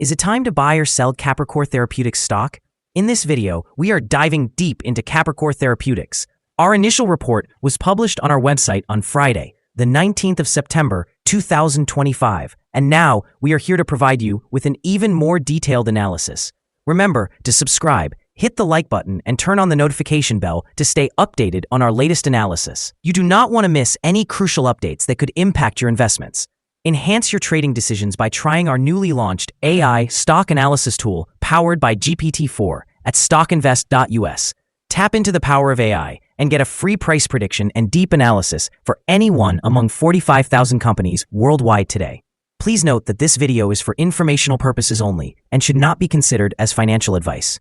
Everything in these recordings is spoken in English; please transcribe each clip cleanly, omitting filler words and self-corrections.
Is it time to buy or sell Capricor Therapeutics stock? In this video, we are diving deep into Capricor Therapeutics. Our initial report was published on our website on Friday, the 19th of September, 2025, and now we are here to provide you with an even more detailed analysis. Remember to subscribe, hit the like button, and turn on the notification bell to stay updated on our latest analysis. You do not want to miss any crucial updates that could impact your investments. Enhance your trading decisions by trying our newly launched AI stock analysis tool powered by GPT-4 at StockInvest.us. Tap into the power of AI and get a free price prediction and deep analysis for any one among 45,000 companies worldwide today. Please note that this video is for informational purposes only and should not be considered as financial advice.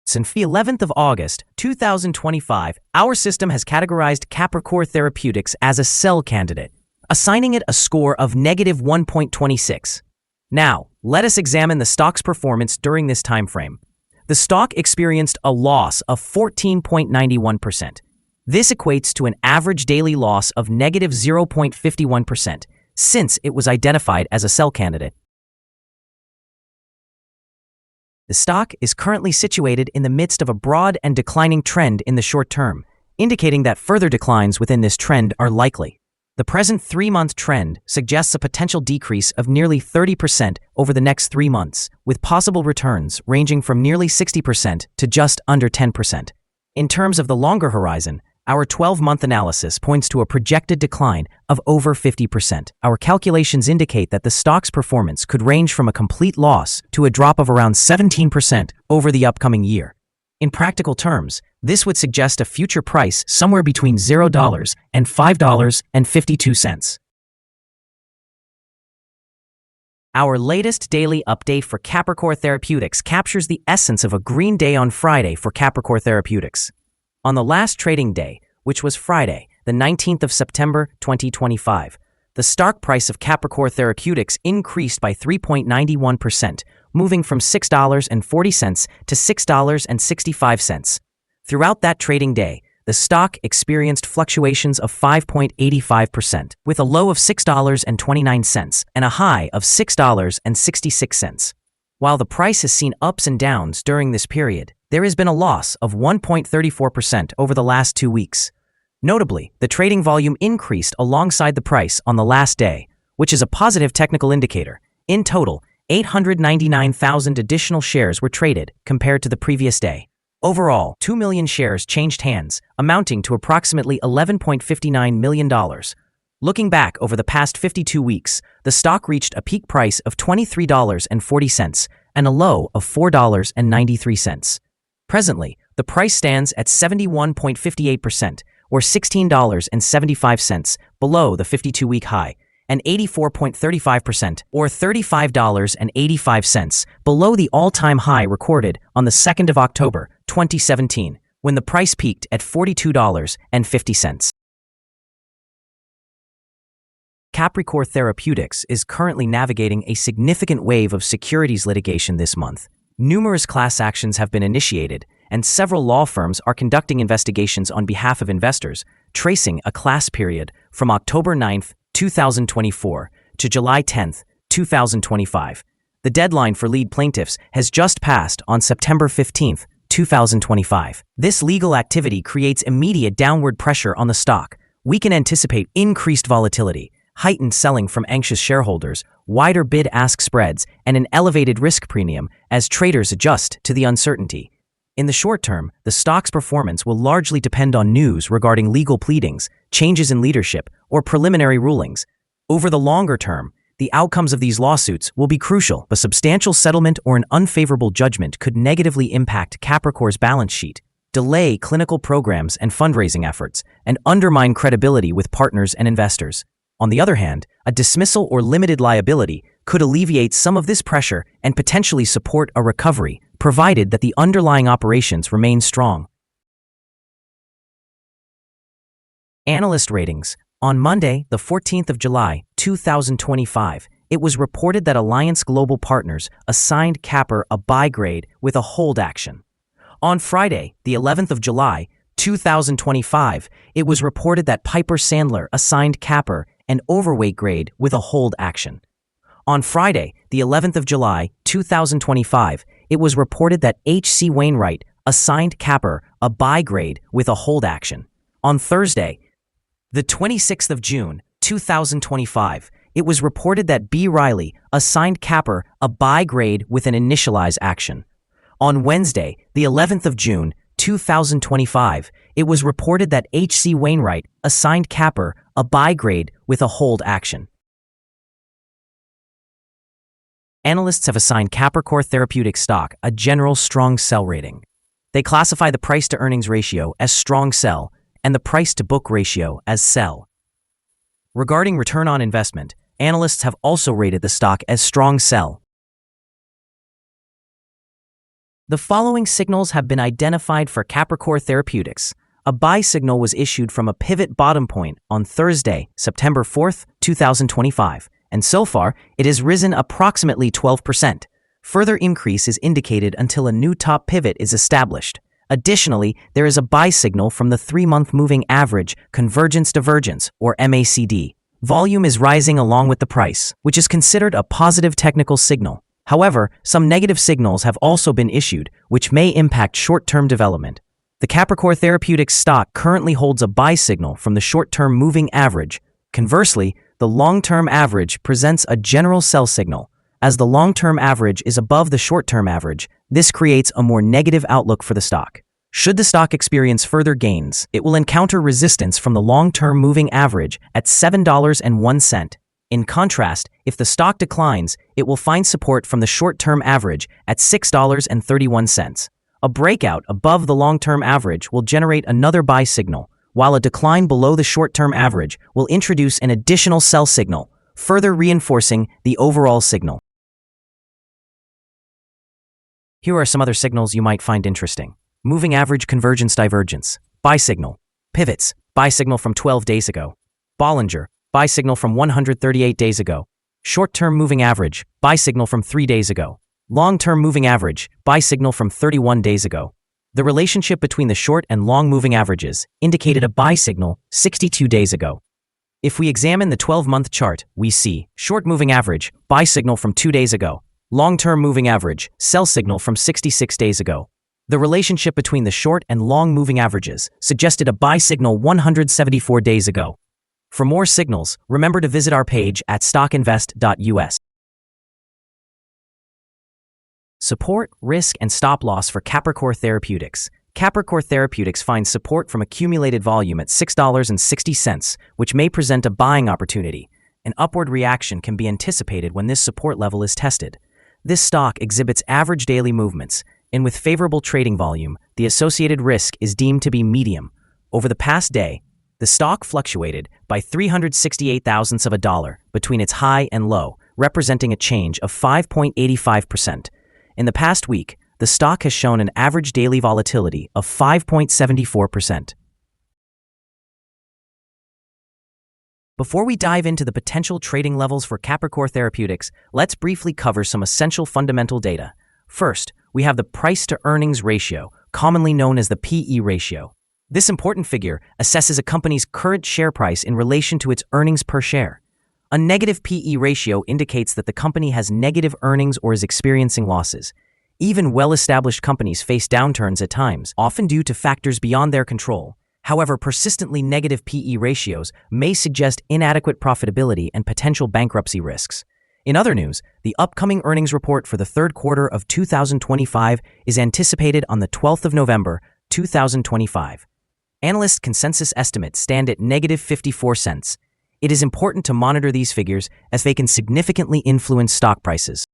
Since the 11th of August, 2025, our system has categorized Capricor Therapeutics as a sell candidate, assigning it a score of -1.26. Now, let us examine the stock's performance during this time frame. The stock experienced a loss of 14.91%. This equates to an average daily loss of -0.51% since it was identified as a sell candidate. The stock is currently situated in the midst of a broad and declining trend in the short term, indicating that further declines within this trend are likely. The present 3-month trend suggests a potential decrease of nearly 30% over the next 3 months, with possible returns ranging from nearly 60% to just under 10%. In terms of the longer horizon, our 12-month analysis points to a projected decline of over 50%. Our calculations indicate that the stock's performance could range from a complete loss to a drop of around 17% over the upcoming year. In practical terms, this would suggest a future price somewhere between $0 and $5.52. Our latest daily update for Capricor Therapeutics captures the essence of a green day on Friday for Capricor Therapeutics. On the last trading day, which was Friday, the 19th of September 2025, the stock price of Capricor Therapeutics increased by 3.91%, moving from $6.40 to $6.65. Throughout that trading day, the stock experienced fluctuations of 5.85%, with a low of $6.29 and a high of $6.66. While the price has seen ups and downs during this period, there has been a loss of 1.34% over the last 2 weeks. Notably, the trading volume increased alongside the price on the last day, which is a positive technical indicator. In total, 899,000 additional shares were traded compared to the previous day. Overall, 2 million shares changed hands, amounting to approximately $11.59 million. Looking back over the past 52 weeks, the stock reached a peak price of $23.40 and a low of $4.93. Presently, the price stands at 71.58%, or $16.75 below the 52-week high, and 84.35%, or $35.85 below the all-time high recorded on the 2nd of October, 2017, when the price peaked at $42.50. Capricor Therapeutics is currently navigating a significant wave of securities litigation this month. Numerous class actions have been initiated, and several law firms are conducting investigations on behalf of investors, tracing a class period from October 9th, 2024 to July 10th, 2025. The deadline for lead plaintiffs has just passed on September 15th, 2025. This legal activity creates immediate downward pressure on the stock. We can anticipate increased volatility, heightened selling from anxious shareholders, wider bid-ask spreads, and an elevated risk premium as traders adjust to the uncertainty. In the short term, the stock's performance will largely depend on news regarding legal pleadings, changes in leadership, or preliminary rulings. Over the longer term, the outcomes of these lawsuits will be crucial. A substantial settlement or an unfavorable judgment could negatively impact Capricor's balance sheet, delay clinical programs and fundraising efforts, and undermine credibility with partners and investors. On the other hand, a dismissal or limited liability could alleviate some of this pressure and potentially support a recovery, provided that the underlying operations remain strong. Analyst ratings. On Monday, the 14th of July, 2025, it was reported that Alliance Global Partners assigned CAPR a buy grade with a hold action. On Friday, the 11th of July, 2025, it was reported that Piper Sandler assigned CAPR an overweight grade with a hold action. On Friday, the 11th of July, 2025, it was reported that H.C. Wainwright assigned CAPR a buy grade with a hold action. On Thursday, the 26th of June, 2025, it was reported that B. Riley assigned CAPR a buy grade with an initialize action. On Wednesday, the 11th of June, 2025, it was reported that H.C. Wainwright assigned CAPR a buy grade with a hold action. Analysts have assigned Capricor Therapeutics stock a general strong sell rating. They classify the price-to-earnings ratio as strong sell and the price-to-book ratio as sell. Regarding return on investment, analysts have also rated the stock as strong sell. The following signals have been identified for Capricor Therapeutics. A buy signal was issued from a pivot bottom point on Thursday, September 4th, 2025, and so far, it has risen approximately 12%. Further increase is indicated until a new top pivot is established. Additionally, there is a buy signal from the 3-month moving average convergence divergence, or MACD. Volume is rising along with the price, which is considered a positive technical signal. However, some negative signals have also been issued, which may impact short-term development. The Capricor Therapeutics stock currently holds a buy signal from the short-term moving average. Conversely, the long-term average presents a general sell signal. As the long-term average is above the short-term average, this creates a more negative outlook for the stock. Should the stock experience further gains, it will encounter resistance from the long-term moving average at $7.01. In contrast, if the stock declines, it will find support from the short-term average at $6.31. A breakout above the long-term average will generate another buy signal, while a decline below the short-term average will introduce an additional sell signal, further reinforcing the overall signal. Here are some other signals you might find interesting. Moving average convergence divergence, buy signal. Pivots, buy signal from 12 days ago. Bollinger, buy signal from 138 days ago. Short-term moving average, buy signal from 3 days ago. Long-term moving average, buy signal from 31 days ago. The relationship between the short and long moving averages indicated a buy signal 62 days ago. If we examine the 12-month chart, we see short moving average, buy signal from 2 days ago. Long-term moving average, sell signal from 66 days ago. The relationship between the short and long moving averages suggested a buy signal 174 days ago. For more signals, remember to visit our page at StockInvest.us. Support, risk, and stop loss for Capricor Therapeutics. Capricor Therapeutics finds support from accumulated volume at $6.60, which may present a buying opportunity. An upward reaction can be anticipated when this support level is tested. This stock exhibits average daily movements, and with favorable trading volume, the associated risk is deemed to be medium. Over the past day, the stock fluctuated by 368 thousandths of a dollar between its high and low, representing a change of 5.85%. In the past week, the stock has shown an average daily volatility of 5.74%. Before we dive into the potential trading levels for Capricor Therapeutics, let's briefly cover some essential fundamental data. First, we have the price-to-earnings ratio, commonly known as the PE ratio. This important figure assesses a company's current share price in relation to its earnings per share. A negative PE ratio indicates that the company has negative earnings or is experiencing losses. Even well-established companies face downturns at times, often due to factors beyond their control. However, persistently negative PE ratios may suggest inadequate profitability and potential bankruptcy risks. In other news, the upcoming earnings report for the third quarter of 2025 is anticipated on the 12th of November, 2025. Analyst consensus estimates stand at negative 54 cents. It is important to monitor these figures as they can significantly influence stock prices.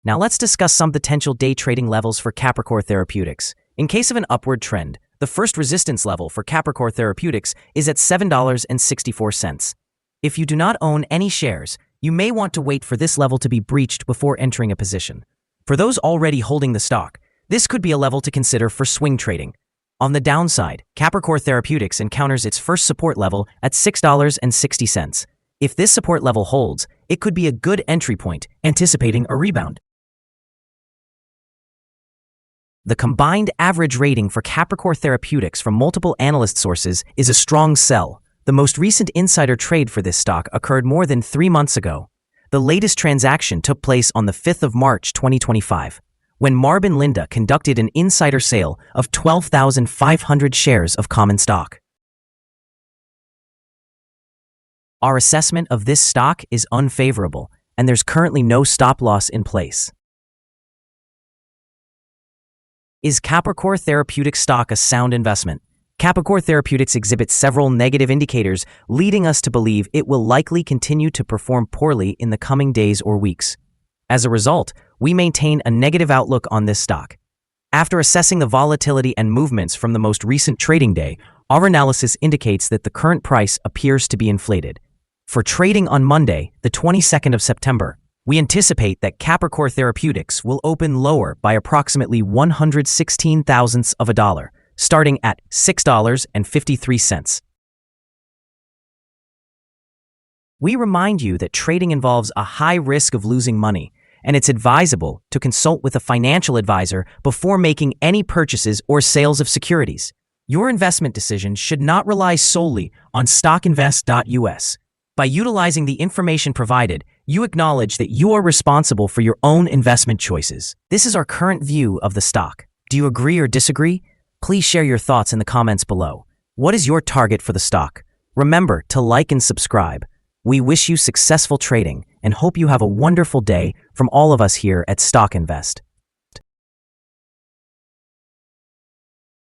Now let's discuss some potential day trading levels for Capricor Therapeutics. In case of an upward trend, the first resistance level for Capricor Therapeutics is at $7.64. If you do not own any shares, you may want to wait for this level to be breached before entering a position. For those already holding the stock, this could be a level to consider for swing trading. On the downside, Capricor Therapeutics encounters its first support level at $6.60. If this support level holds, it could be a good entry point, anticipating a rebound. The combined average rating for Capricor Therapeutics from multiple analyst sources is a strong sell. The most recent insider trade for this stock occurred more than 3 months ago. The latest transaction took place on the 5th of March 2025, when Marvin Linda conducted an insider sale of 12,500 shares of common stock. Our assessment of this stock is unfavorable, and there's currently no stop loss in place. Is Capricor Therapeutics stock a sound investment? Capricor Therapeutics exhibits several negative indicators, leading us to believe it will likely continue to perform poorly in the coming days or weeks. As a result, we maintain a negative outlook on this stock. After assessing the volatility and movements from the most recent trading day, our analysis indicates that the current price appears to be inflated. For trading on Monday, the 22nd of September, we anticipate that Capricor Therapeutics will open lower by approximately 116 thousandths of a dollar, starting at $6.53. We remind you that trading involves a high risk of losing money, and it's advisable to consult with a financial advisor before making any purchases or sales of securities. Your investment decisions should not rely solely on StockInvest.us. By utilizing the information provided, you acknowledge that you are responsible for your own investment choices. This is our current view of the stock. Do you agree or disagree? Please share your thoughts in the comments below. What is your target for the stock? Remember to like and subscribe. We wish you successful trading and hope you have a wonderful day from all of us here at Stock Invest.